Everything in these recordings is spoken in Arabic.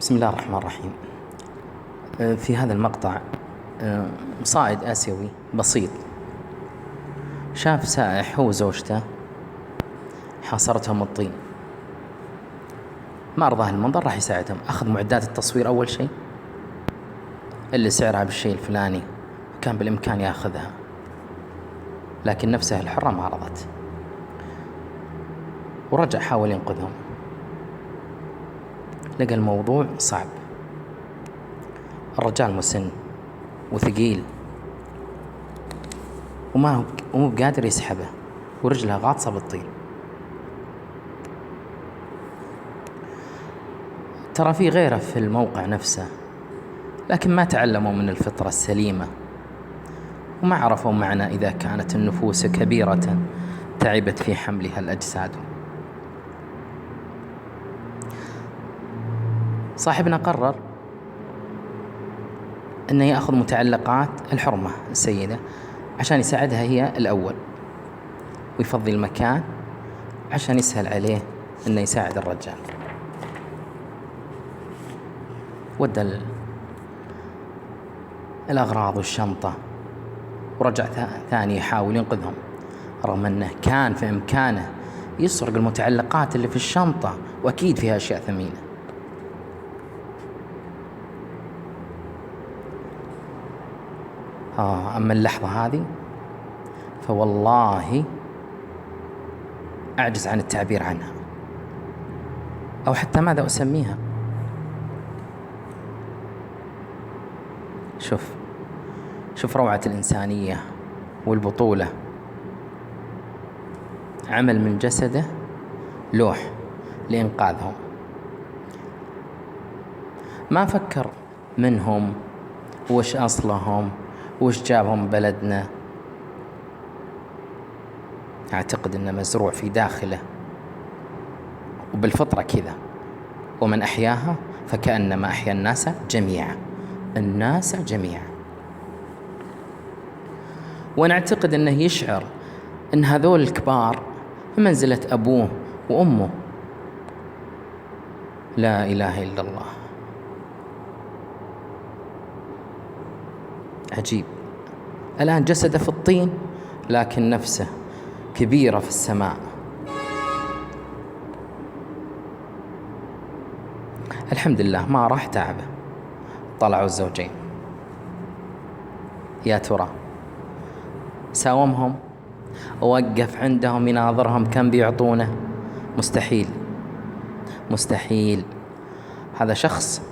بسم الله الرحمن الرحيم. في هذا المقطع صائد آسيوي بسيط شاف سائح هو وزوجته حاصرتهم الطين، ما أرضاه المنظر، راح يساعدهم. أخذ معدات التصوير أول شيء اللي سعرها بالشيء الفلاني، كان بالإمكان يأخذها لكن نفسه الحرة ما رضت، ورجع حاول ينقذهم. لقى الموضوع صعب، الرجال مسن وثقيل وما هو بقادر يسحبه، ورجله غاطسة بالطين. ترى في غيره في الموقع نفسه، لكن ما تعلموا من الفطرة السليمة وما عرفوا معنى إذا كانت النفوس كبيرة تعبت في حملها الأجساد. صاحبنا قرر أنه يأخذ متعلقات الحرمة السيدة عشان يساعدها هي الأول، ويفضي المكان عشان يسهل عليه أنه يساعد الرجال. ودى الأغراض والشنطة ورجع ثاني يحاول ينقذهم، رغم أنه كان في إمكانه يسرق المتعلقات اللي في الشنطة وأكيد فيها أشياء ثمينة. أما اللحظة هذه فوالله أعجز عن التعبير عنها، أو حتى ماذا أسميها. شوف روعة الإنسانية والبطولة. عمل من جسده لوح لإنقاذهم، ما فكر منهم وش أصلهم وش جابهم بلدنا. أعتقد أنه مزروع في داخله وبالفطرة كذا، ومن أحياها فكأنما أحيا الناس جميعا. وأنا أعتقد أنه يشعر أن هذول الكبار بمنزلة أبوه وأمه. لا إله إلا الله، عجيب. الآن جسده في الطين لكن نفسه كبيرة في السماء. الحمد لله ما راح تعبه. طلعوا الزوجين، يا ترى ساومهم ووقف عندهم يناظرهم كم بيعطونه؟ مستحيل. هذا شخص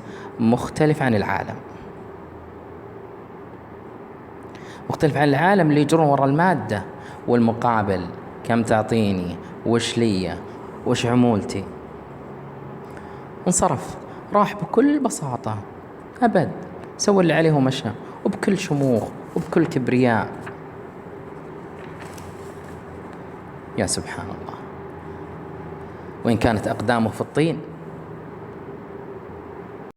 مختلف عن العالم، اللي يجرون وراء المادة والمقابل. كم تعطيني؟ وش لي؟ وش عمولتي؟ انصرف، راح بكل بساطة، أبد، سوى اللي عليه ومشى، وبكل شموخ وبكل كبرياء. يا سبحان الله، وإن كانت أقدامه في الطين